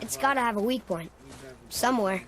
It's gotta have a weak point. Somewhere.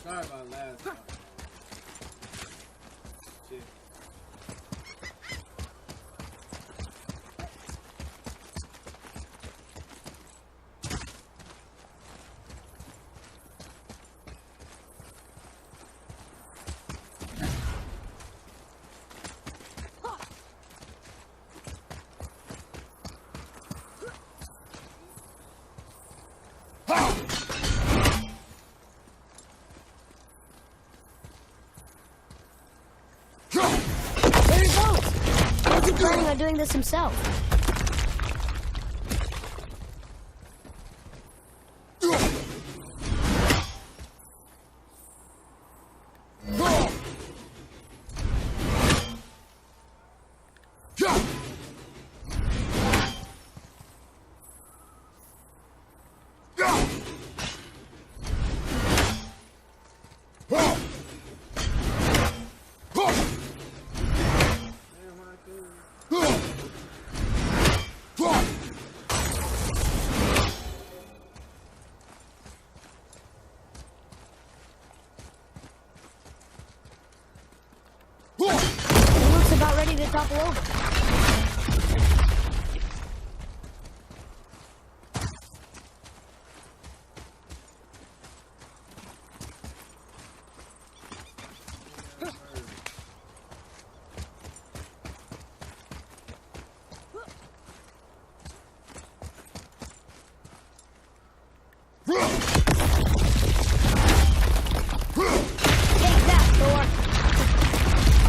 Sorry about last time. Shit. There he goes! What's he planning on doing this himself? He looks about ready to topple over. Take that, Thor.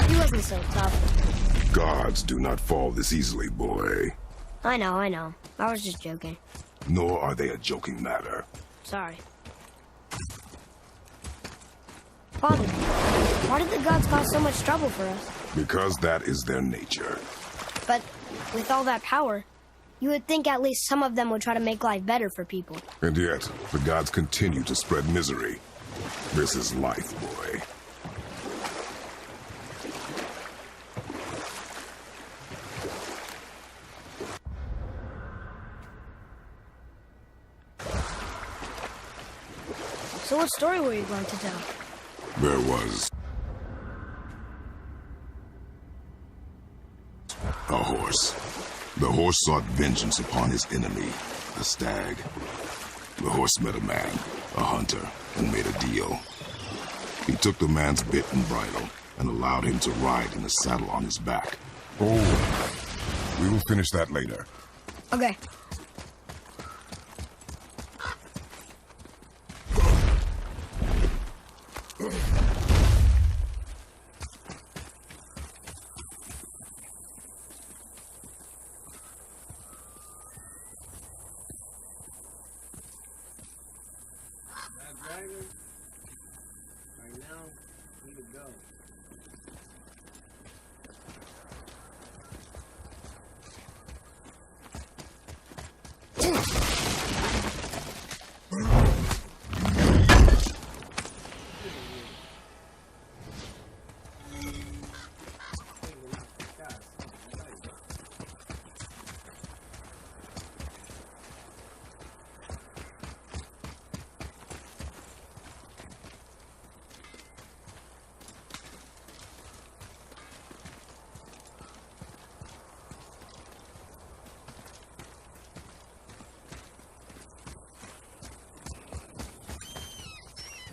He wasn't so tough. Gods do not fall this easily, boy. I know. I was just joking. Nor are they a joking matter. Sorry. Father, why did the gods cause so much trouble for us? Because that is their nature. But with all that power, you would think at least some of them would try to make life better for people. And yet, the gods continue to spread misery. This is life, boy. So what story were you going to tell? There was a horse. The horse sought vengeance upon his enemy, a stag. The horse met a man, a hunter, and made a deal. He took the man's bit and bridle and allowed him to ride in a saddle on his back. Oh, we will finish that later. Okay.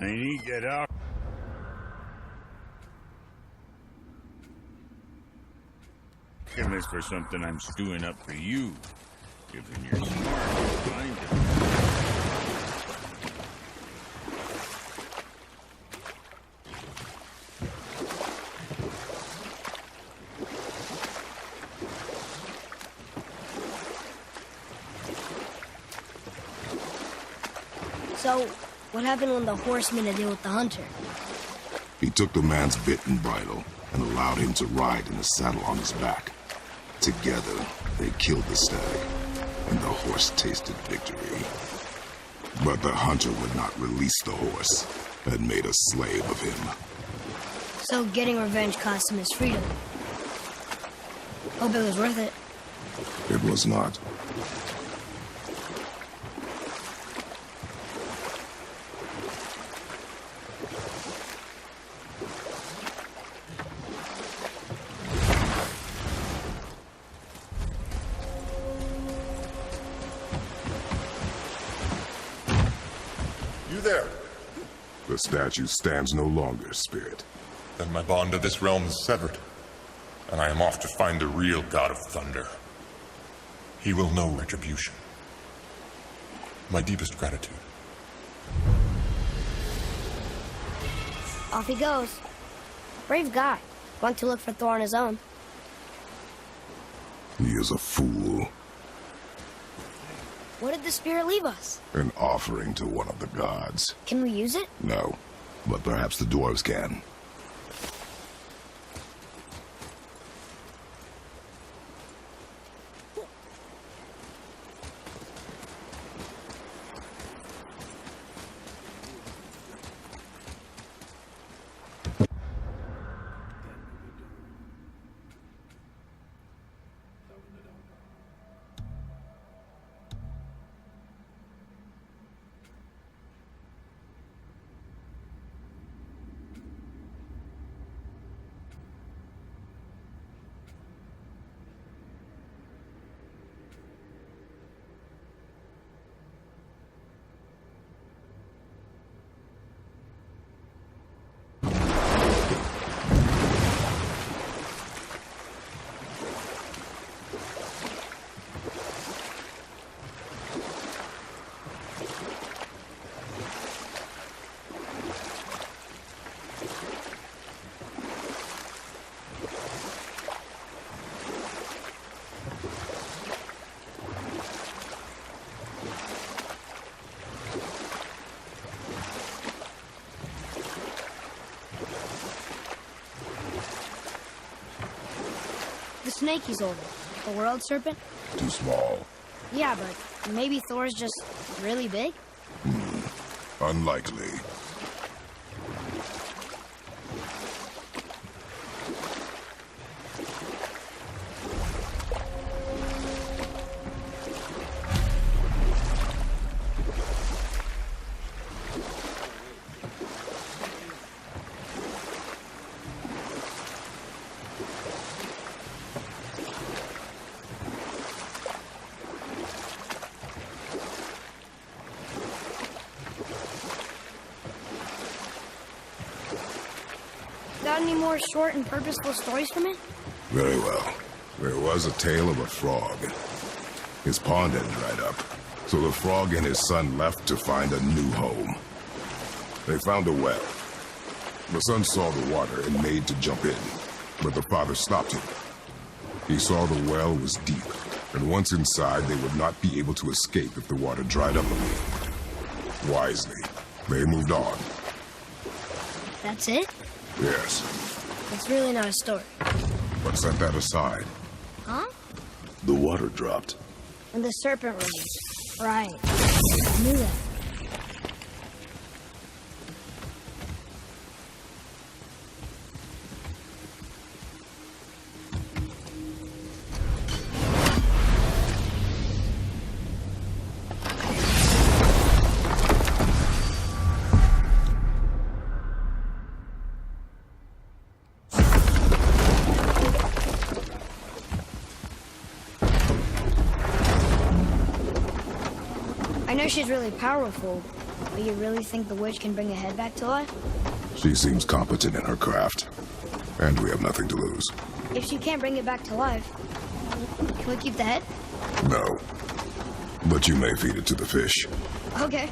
Tiny, get out. Taking this for something I'm stewing up for you. Given you're smart, you'll find it. So, what happened when the horse made a deal with the hunter? He took the man's bit and bridle and allowed him to ride in the saddle on his back. Together, they killed the stag, and the horse tasted victory. But the hunter would not release the horse and made a slave of him. So getting revenge cost him his freedom. Hope it was worth it. It was not. You there? The statue stands no longer, Spirit. Then my bond to this realm is severed, and I am off to find the real God of Thunder. He will know retribution. My deepest gratitude. Off he goes. Brave guy. Going to look for Thor on his own. He is a fool. What did the spirit leave us? An offering to one of the gods. Can we use it? No, but perhaps the dwarves can. The snake he's holding. The world serpent? Too small. Yeah, but maybe Thor's just really big? Unlikely. Got any more short and purposeful stories from it? Very well. There was a tale of a frog. His pond had dried up, so the frog and his son left to find a new home. They found a well. The son saw the water and made to jump in, but the father stopped him. He saw the well was deep, and once inside, they would not be able to escape if the water dried up again. Wisely, they moved on. That's it? Yes, It's really not a story. but set that aside. Huh? The water dropped. And the serpent rose. Right. I knew that. I know she's really powerful, But you really think the witch can bring a head back to life? She seems competent in her craft. And we have nothing to lose. If she can't bring it back to life, can we keep the head? No. But you may feed it to the fish. Okay.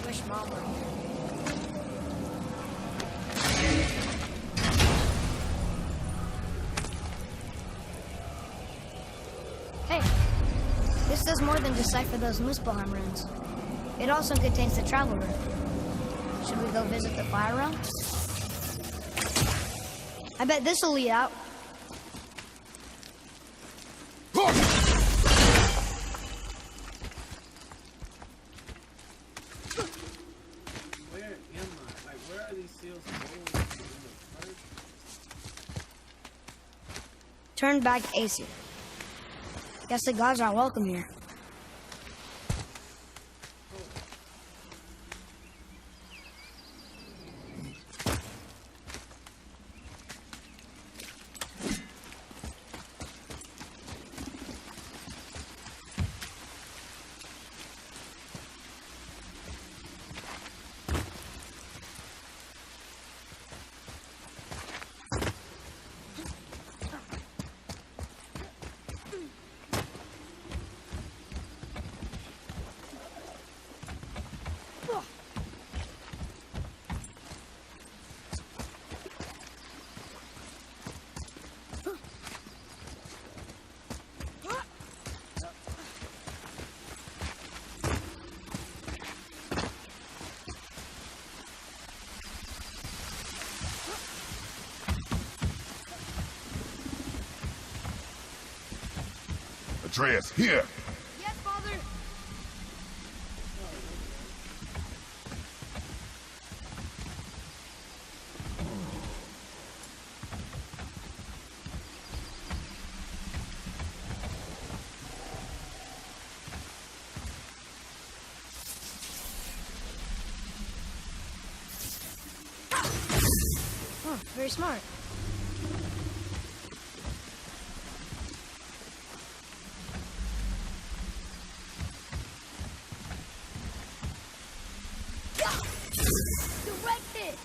Wish Mom were here. Hey, this does more than decipher those Muspelheim runes. It also contains the travel rune. Should we go visit the fire realm? I bet this'll lead out. Where am I? Like, where are these seals going in the first? Turn back Aesir. Guess the gods are welcome here. Atreus, here! Yes, Father. very smart. Direct it!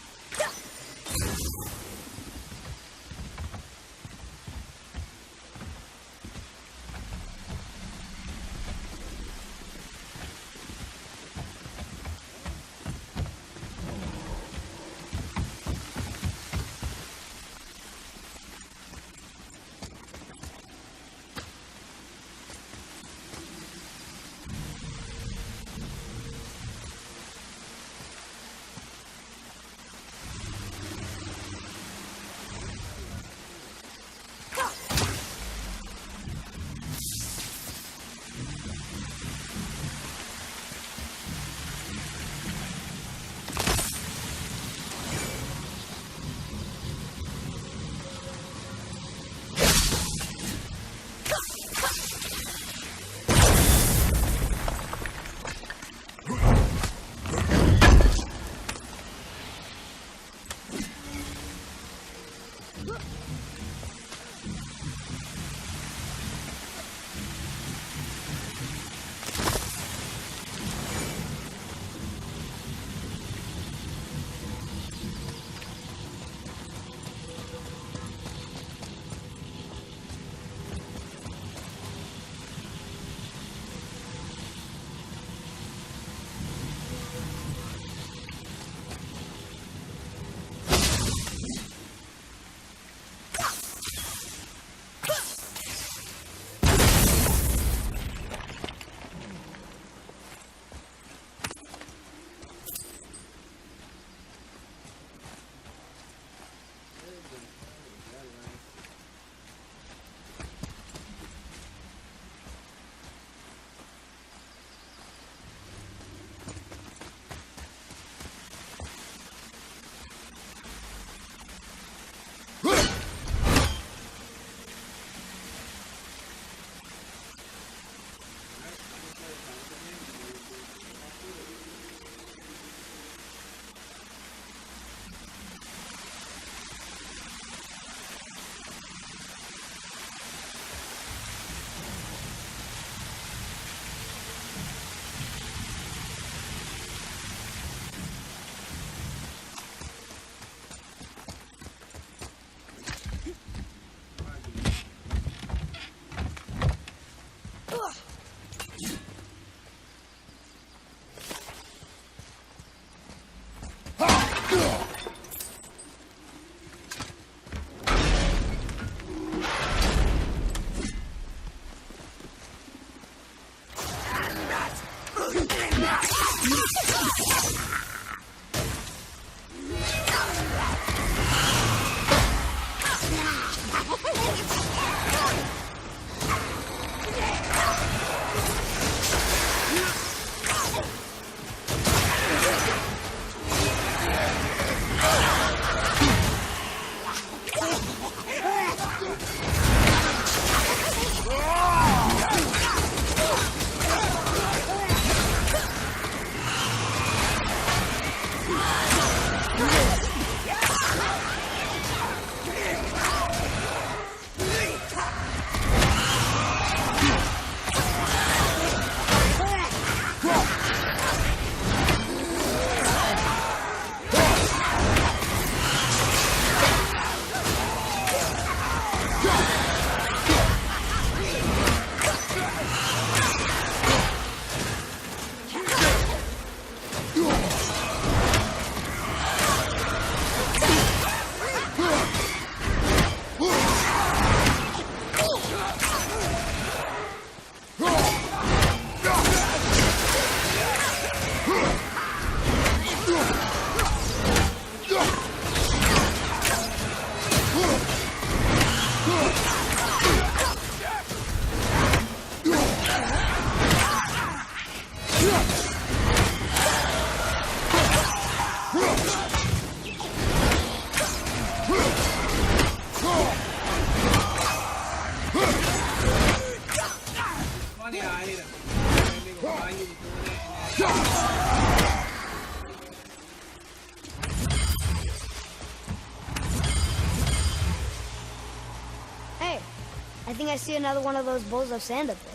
I think I see another one of those bowls of sand up there.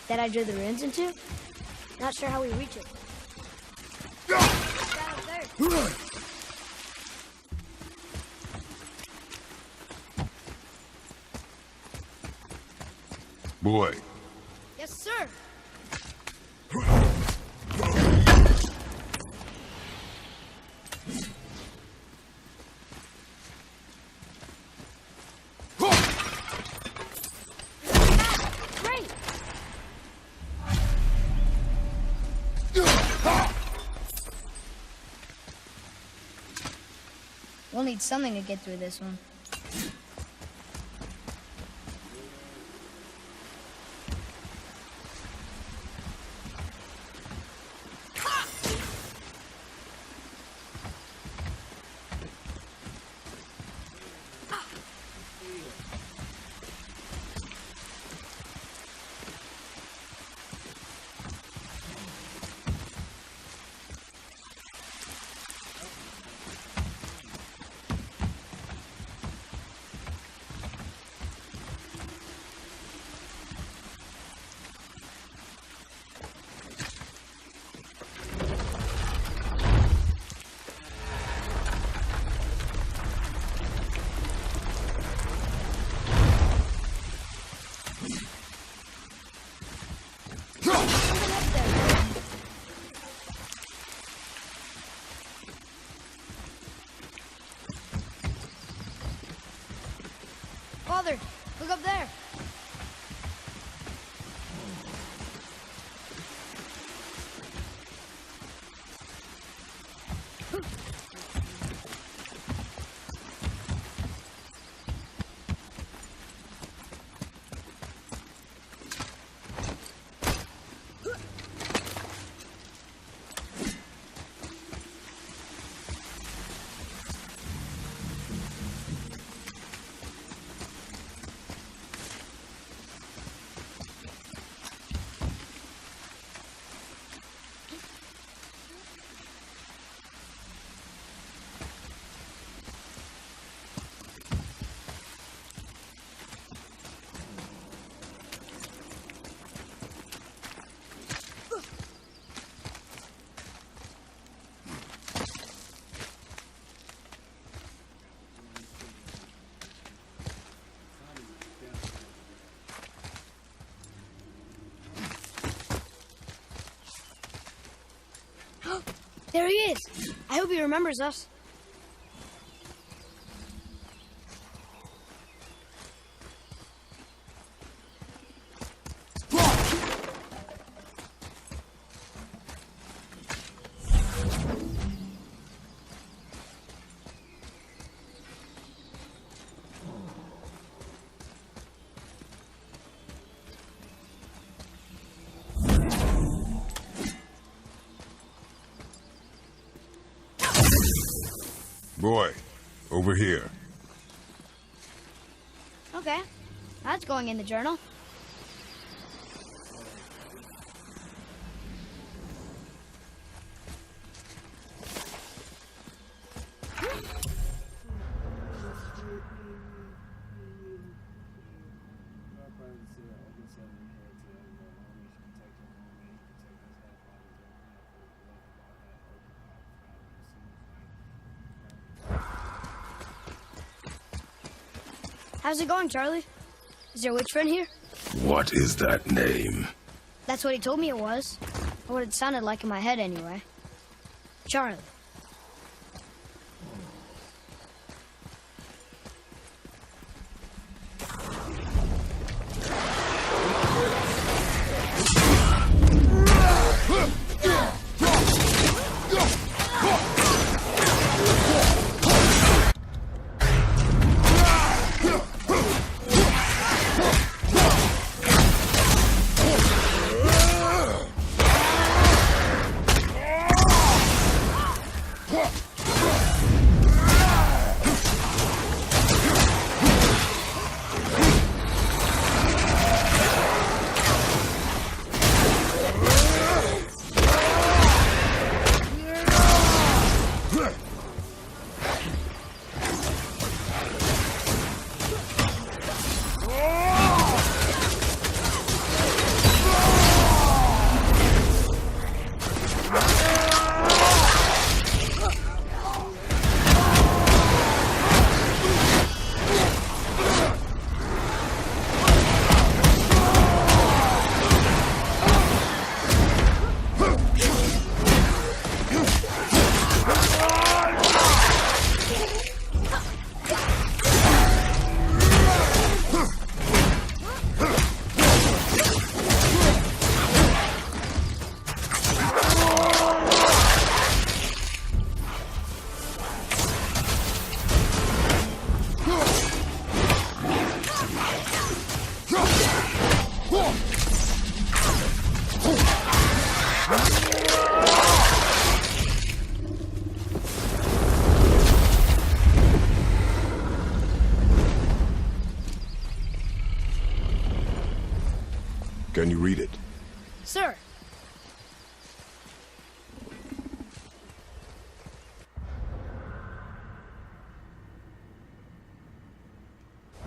That I drew the runes into? Not sure how we reach it. Down up there. Boy, Yes, sir. Great. We'll need something to get through this one. Father, look up there. There he is. I hope he remembers us. boy, over here. Okay, that's going in the journal. How's it going, Charlie? Is your witch friend here? What is that name? That's what he told me it was. Or what it sounded like in my head, anyway. Charlie. you read it? Sir.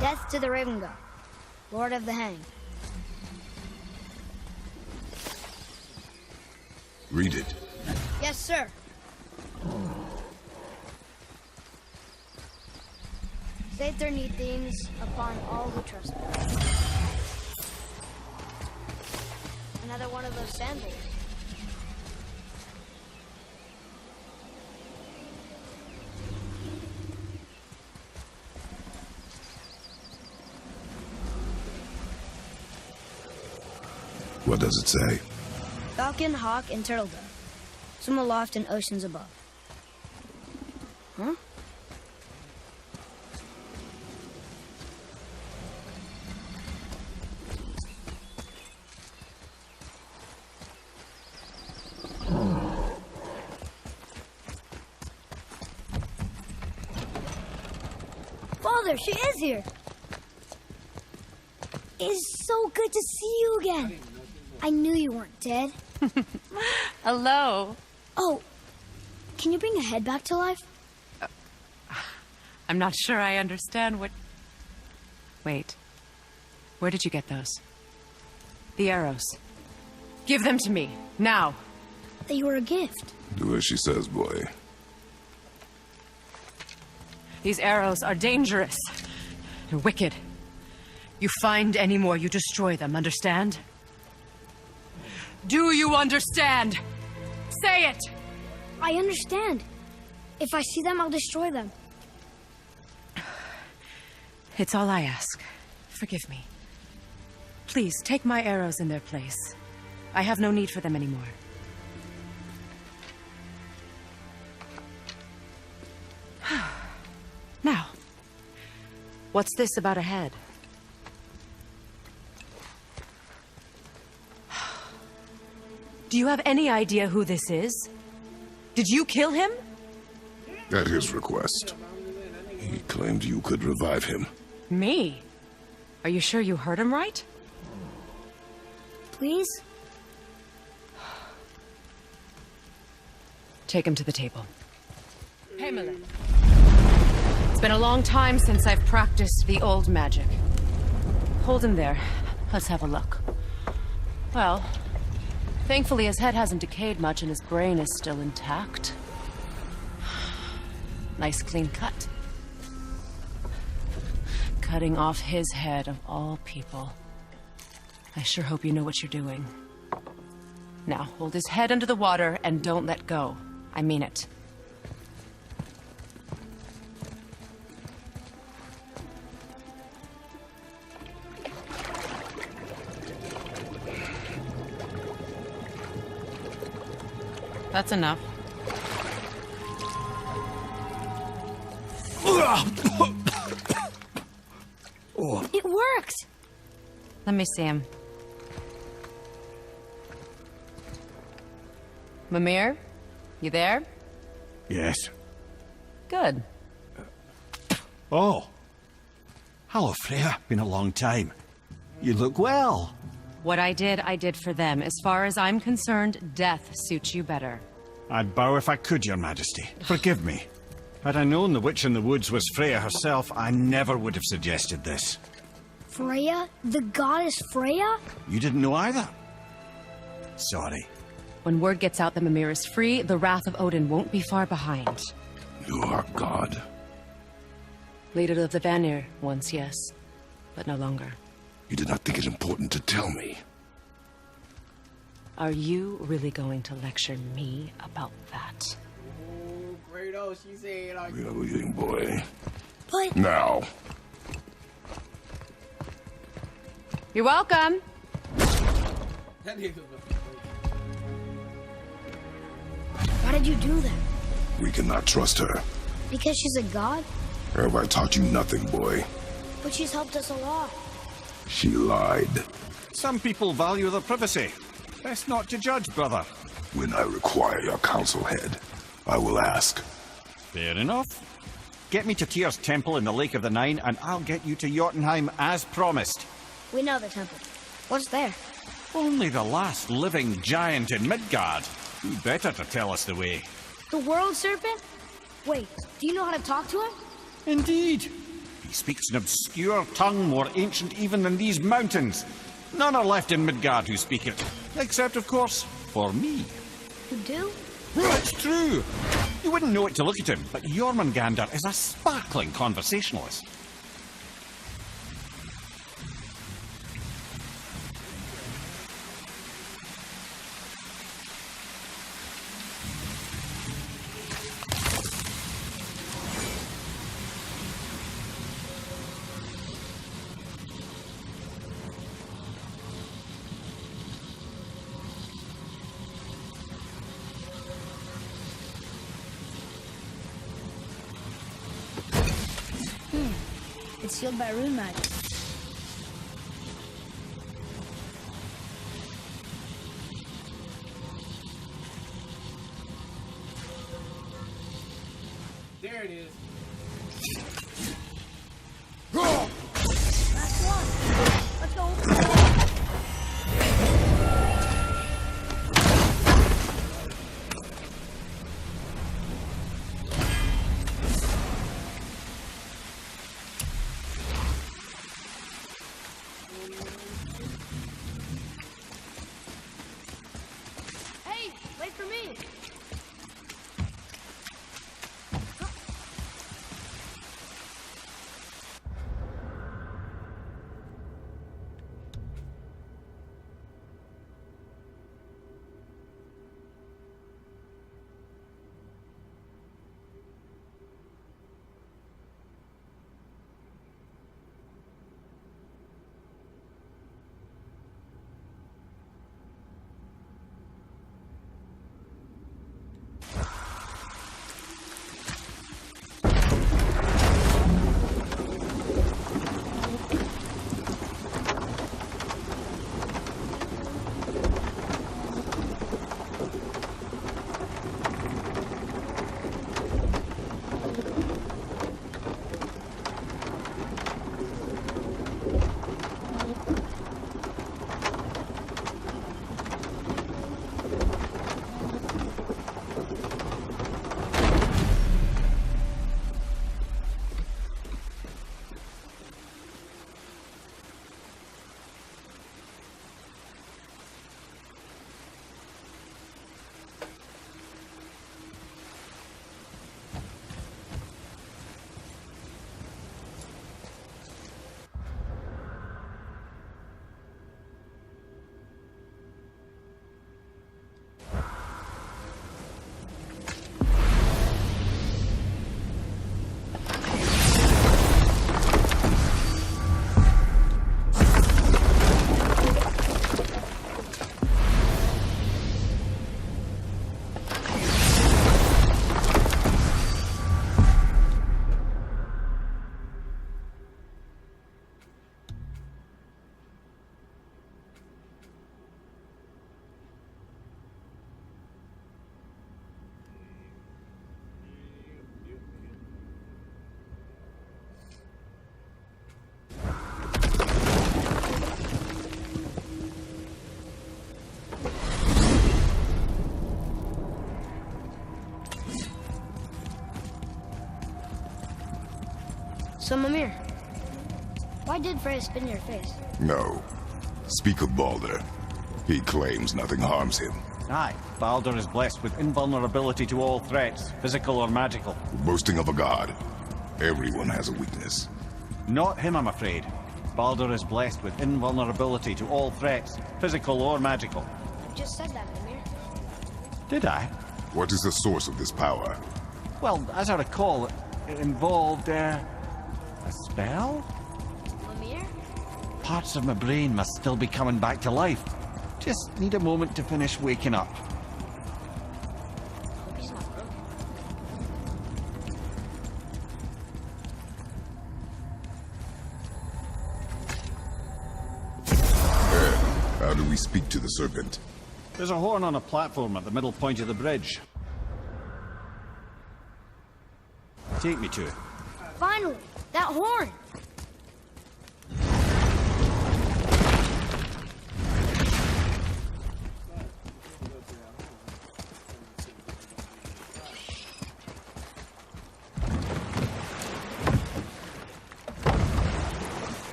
Death to the Raven God, Lord of the Hang. Read it. Yes, sir. Save their neat themes upon all who trespass. Another one of those sandals. What does it say? Falcon, hawk, and turtle dove. Swim aloft in oceans above. Huh? Father, she is here. It is so good to see you again. I knew you weren't dead. Hello. Oh, can you bring a head back to life? I'm not sure I understand what... Wait. Where did you get those? The arrows. Give them to me, now. They were a gift. Do as she says, boy. These arrows are dangerous. They're wicked. You find any more, you destroy them, understand? Do you understand? Say it! I understand. If I see them, I'll destroy them. It's all I ask. Forgive me. Please, take my arrows in their place. I have no need for them anymore. Now, what's this about a head? Do you have any idea who this is? Did you kill him? At his request. He claimed you could revive him. Me? Are you sure you heard him right? Please? Take him to the table. Pamela. It's been a long time since I've practiced the old magic. Hold him there. Let's have a look. Well, thankfully his head hasn't decayed much and his brain is still intact. Nice clean cut. Cutting off his head of all people. I sure hope you know what you're doing. Now, hold his head under the water and don't let go. I mean it. That's enough. It worked! Let me see him. Mimir? You there? Yes. Good. Oh. Hello, Freya. Been a long time. You look well. What I did for them. As far as I'm concerned, death suits you better. I'd bow if I could, Your Majesty. Forgive me. Had I known the witch in the woods was Freya herself, I never would have suggested this. Freya? The goddess Freya? You didn't know either? Sorry. When word gets out that Mimir is free, the wrath of Odin won't be far behind. You are God. Leader of the Vanir, once, yes. But no longer. You did not think it important to tell me. Are you really going to lecture me about that? Oh, Kratos, she said like... We are leaving, boy. But... Now. You're welcome! That nigga was... Why did you do that? We cannot trust her. Because she's a god? Have I taught you nothing, boy? But she's helped us a lot. She lied. Some people value their privacy. Best not to judge, brother. When I require your council head, I will ask. Fair enough. Get me to Tyr's temple in the Lake of the Nine, and I'll get you to Jotunheim as promised. We know the temple. What's there? Only the last living giant in Midgard. Who better to tell us the way? The World Serpent? Wait, do you know how to talk to him? Indeed. He speaks an obscure tongue more ancient even than these mountains. None are left in Midgard who speak it. Except, of course, for me. You do? It's true. You wouldn't know it to look at him, but Jormungandr is a sparkling conversationalist. It's sealed by rune magic. There it is. Last one. Let's go. Hey, wait for me. So, Mimir, why did Freya spin your face? No. Speak of Baldur. He claims nothing harms him. Aye, Baldur is blessed with invulnerability to all threats, physical or magical. Boasting of a god. Everyone has a weakness. Not him, I'm afraid. Baldur is blessed with invulnerability to all threats, physical or magical. You just said that, Mimir. Did I? What is the source of this power? Well, as I recall, it involved, a spell? Mimir? Parts of my brain must still be coming back to life. Just need a moment to finish waking up. Hope he's not broken. How do we speak to the serpent? There's a horn on a platform at the middle point of the bridge. Take me to it. Finally! That horn!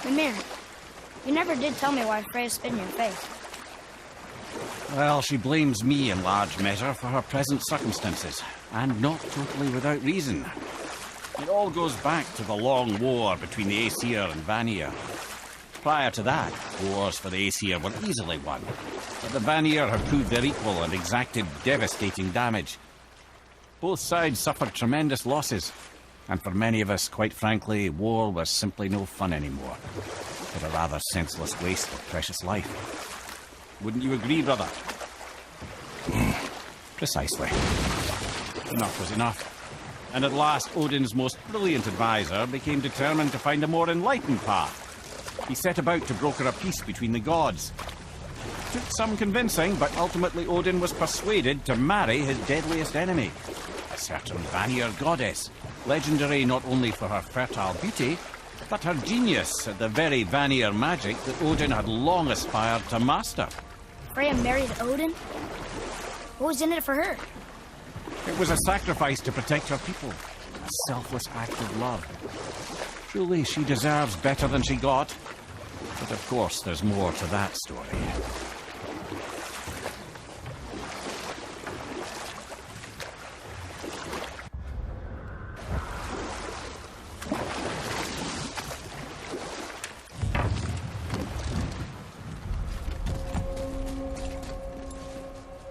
Mimir, you never did tell me why Freya spit in your face. Well, she blames me in large measure for her present circumstances, and not totally without reason. It all goes back to the long war between the Aesir and Vanir. Prior to that, wars for the Aesir were easily won, but the Vanir have proved their equal and exacted devastating damage. Both sides suffered tremendous losses, and for many of us, quite frankly, war was simply no fun anymore, but a rather senseless waste of precious life. Wouldn't you agree, brother? Precisely. Enough was enough. And at last, Odin's most brilliant advisor became determined to find a more enlightened path. He set about to broker a peace between the gods. Took some convincing, but ultimately Odin was persuaded to marry his deadliest enemy, a certain Vanir goddess, legendary not only for her fertile beauty, but her genius at the very Vanir magic that Odin had long aspired to master. Freya married Odin? What was in it for her? It was a sacrifice to protect her people, a selfless act of love. Truly, she deserves better than she got. But of course, there's more to that story.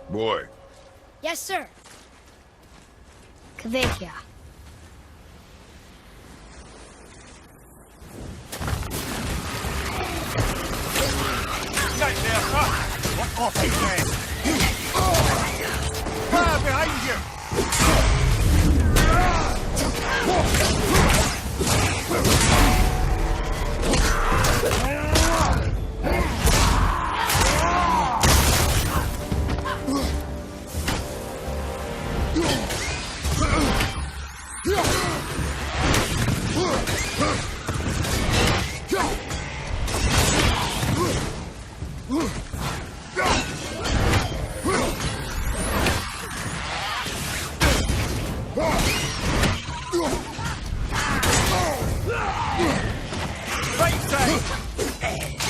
Boy, Yes, sir. Kvekia. Right there, sir! What off you there? Fire behind you! Right side!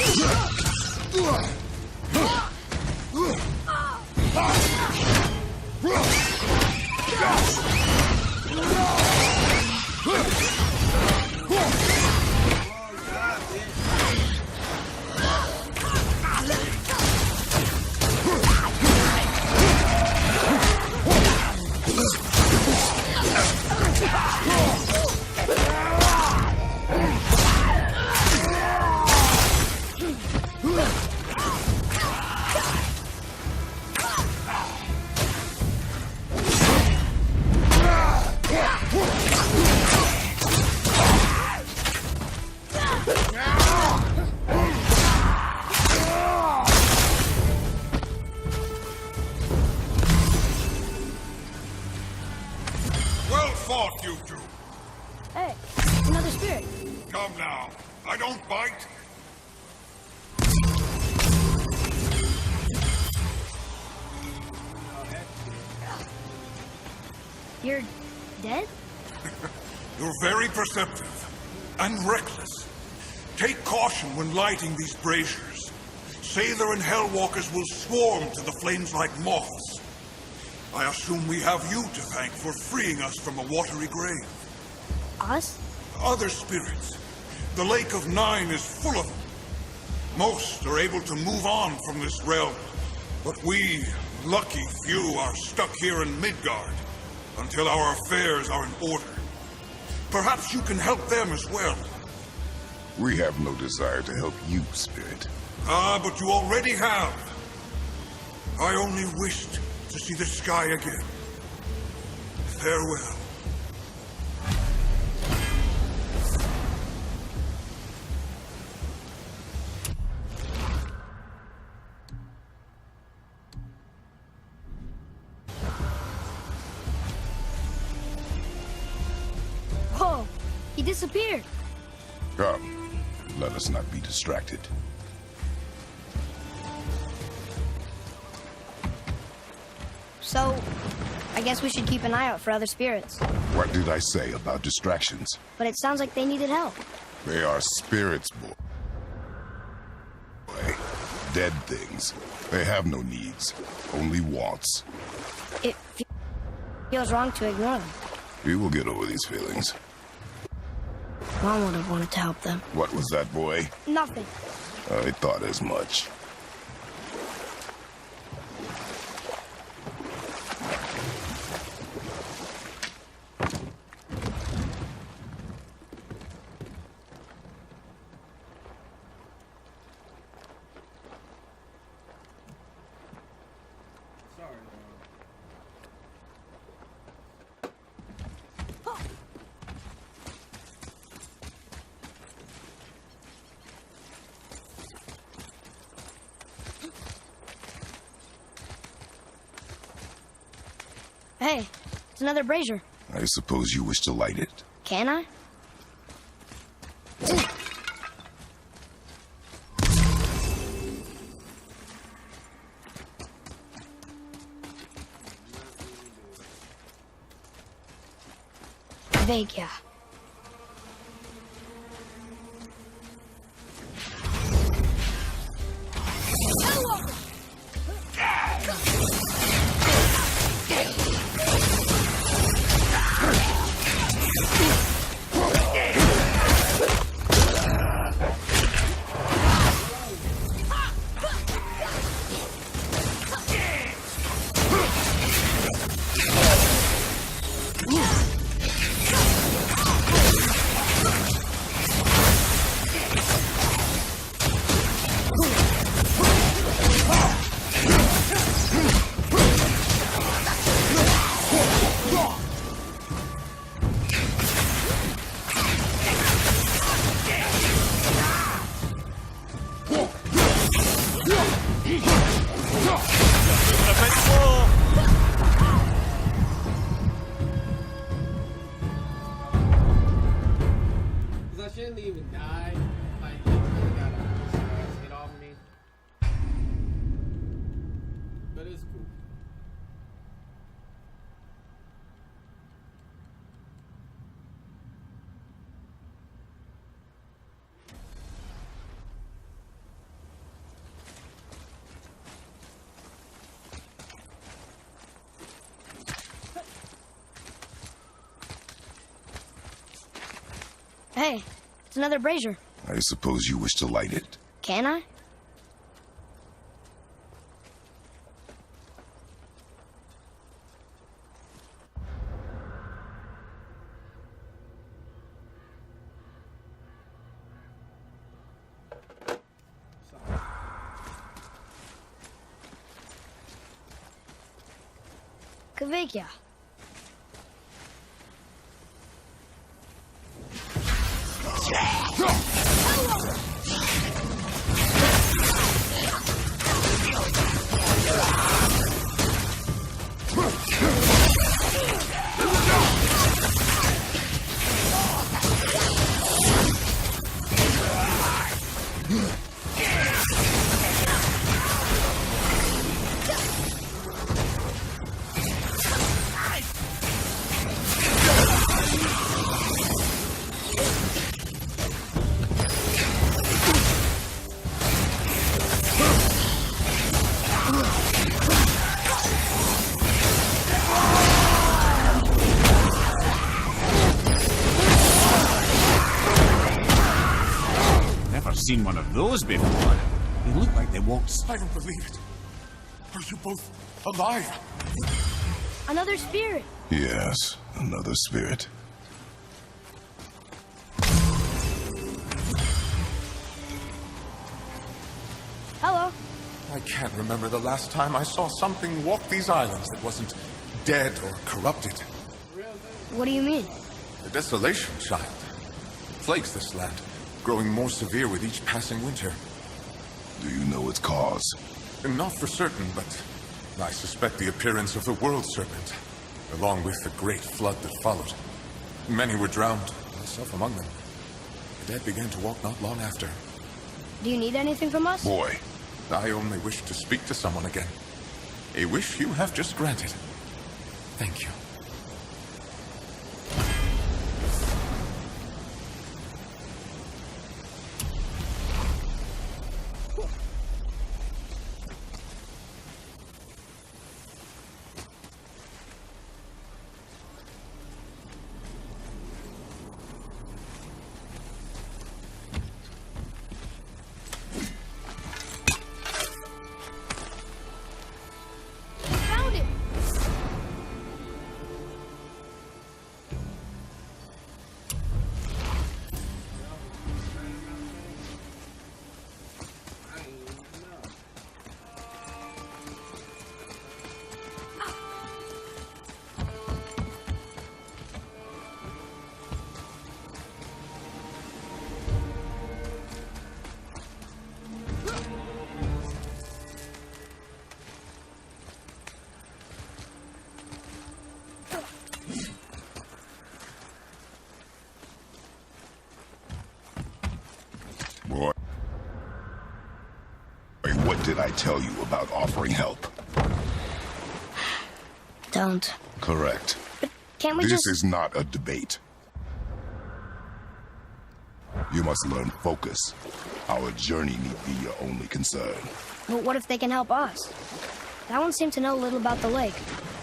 well fought, you two. Hey, another spirit. Come now. I don't bite. You're dead? You're very perceptive and reckless. Take caution when lighting these braziers. Sather and Hellwalkers will swarm to the flames like moths. I assume we have you to thank for freeing us from a watery grave. Us? Other spirits. The Lake of Nine is full of them. Most are able to move on from this realm, but we, lucky few, are stuck here in Midgard until our affairs are in order. Perhaps you can help them as well. We have no desire to help you, Spirit. Ah, but you already have. I only wished to see the sky again. Farewell. Whoa, he disappeared. Come, let us not be distracted. So, I guess we should keep an eye out for other spirits. What did I say about distractions? But it sounds like they needed help. They are spirits, boy. dead things. They have no needs, only wants. It feels wrong to ignore them. We will get over these feelings. Mom would have wanted to help them. What was that, boy? Nothing. I thought as much. Sorry, Hey, it's another brazier. I suppose you wish to light it. Can I? Vega. because I shouldn't even die. Like, he really got a hit off me. But it's cool. Hey, it's another brazier. I suppose you wish to light it. Can I? Kavika. Seen one of those before. They look like they walked. I don't believe it. Are you both alive? Another spirit. Yes, another spirit. Hello. I can't remember the last time I saw something walk these islands that wasn't dead or corrupted. What do you mean? The desolation, child, plagues this land, growing more severe with each passing winter. Do you know its cause? Not for certain, but I suspect the appearance of the World Serpent, along with the great flood that followed. Many were drowned, myself among them. The dead began to walk not long after. Do you need anything from us? Boy, I only wish to speak to someone again. A wish you have just granted. Thank you. did I tell you about offering help? Don't. Correct. Can't we This just... is not a debate. You must learn focus. Our journey need be your only concern. But what if they can help us? That one seemed to know a little about the lake.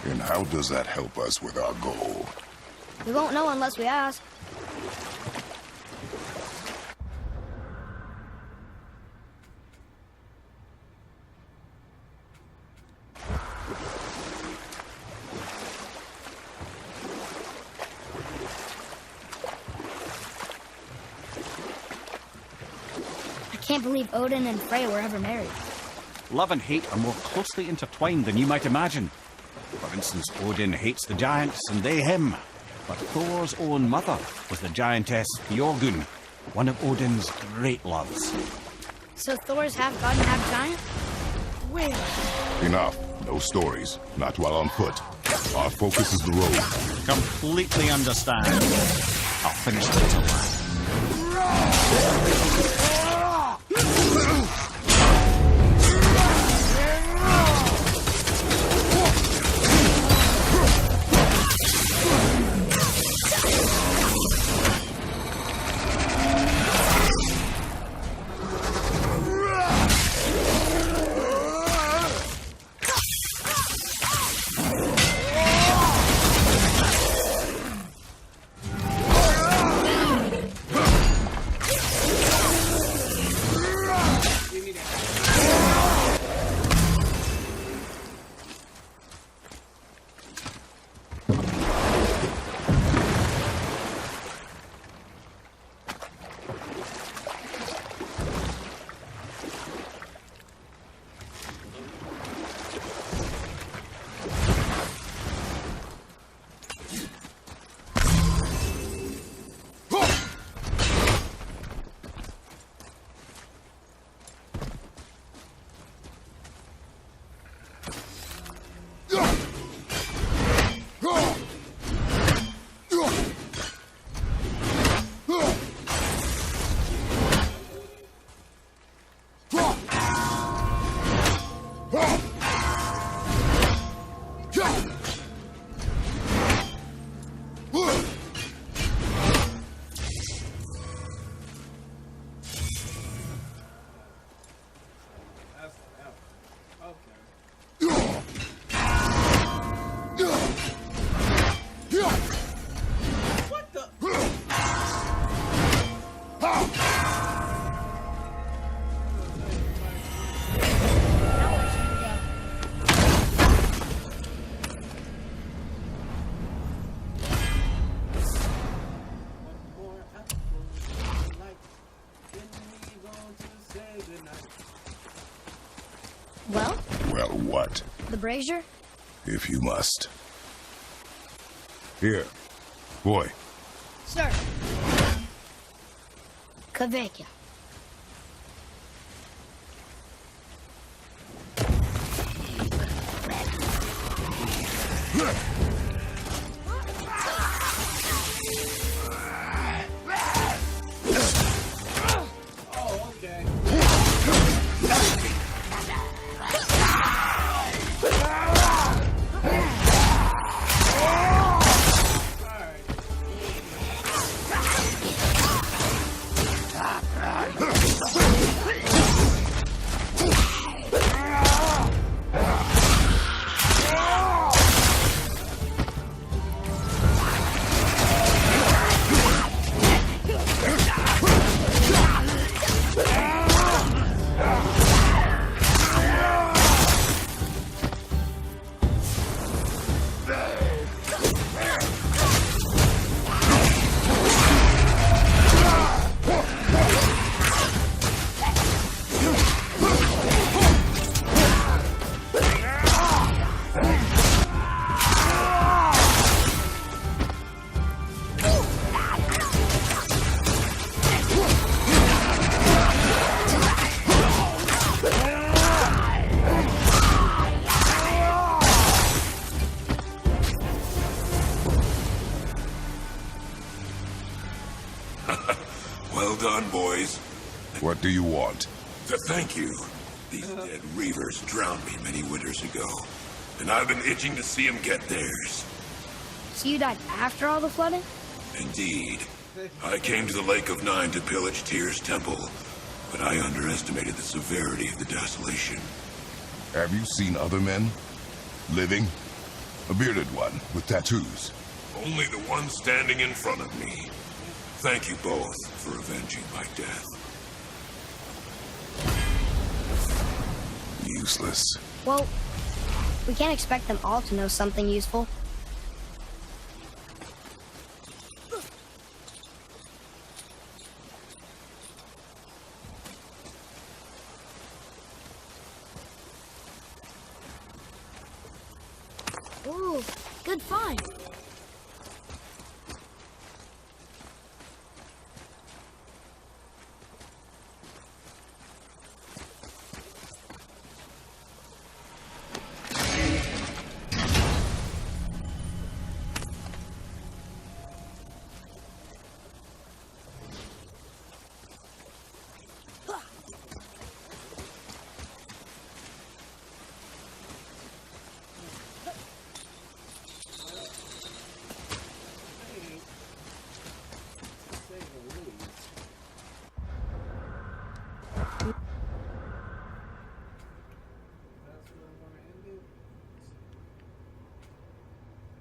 And how does that help us with our goal? We won't know unless we ask. I can't believe Odin and Frey were ever married. Love and hate are more closely intertwined than you might imagine. For instance, Odin hates the giants and they him. But Thor's own mother was the giantess Björgun, one of Odin's great loves. So Thor's half god and half giant? Where? Enough. No stories. Not while on foot. Our focus is the road. Completely understand. I'll finish the tunnel. That's okay. What the? More apples, like, then we going to say goodnight. Well, Well, what? the brazier? If you must. Here. Boy. Sir. Kvekia. Oh, okay. Well done, boys. What do you want? To thank you These dead reavers drowned me many winters ago, and I've been itching to see them get theirs. So you died after all the flooding? Indeed. I came to the Lake of Nine to pillage Tyr's temple, but I underestimated the severity of the desolation. Have you seen other men? Living? A bearded one with tattoos? Only the one standing in front of me. Thank you both for avenging my death. Useless. Well, we can't expect them all to know something useful. Ooh, good find.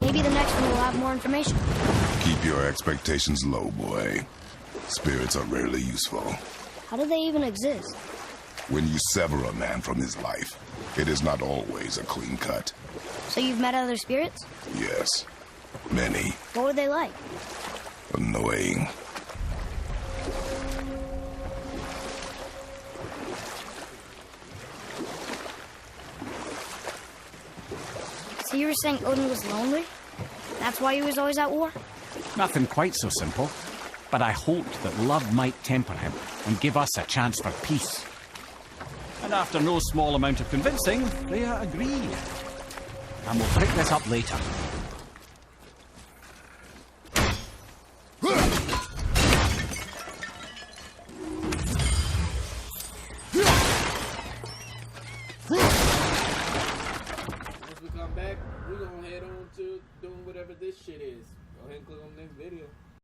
Maybe the next one will have more information. Keep your expectations low, boy. Spirits are rarely useful. How do they even exist? When you sever a man from his life, it is not always a clean cut. So you've met other spirits? Yes. Many. What were they like? Annoying. So you were saying Odin was lonely? That's why he was always at war? Nothing quite so simple. But I hoped that love might temper him and give us a chance for peace. And after no small amount of convincing, Freya agreed. And we'll pick this up later. Once we come back, we're gonna head on to doing whatever this shit is. Go ahead and click on the next video.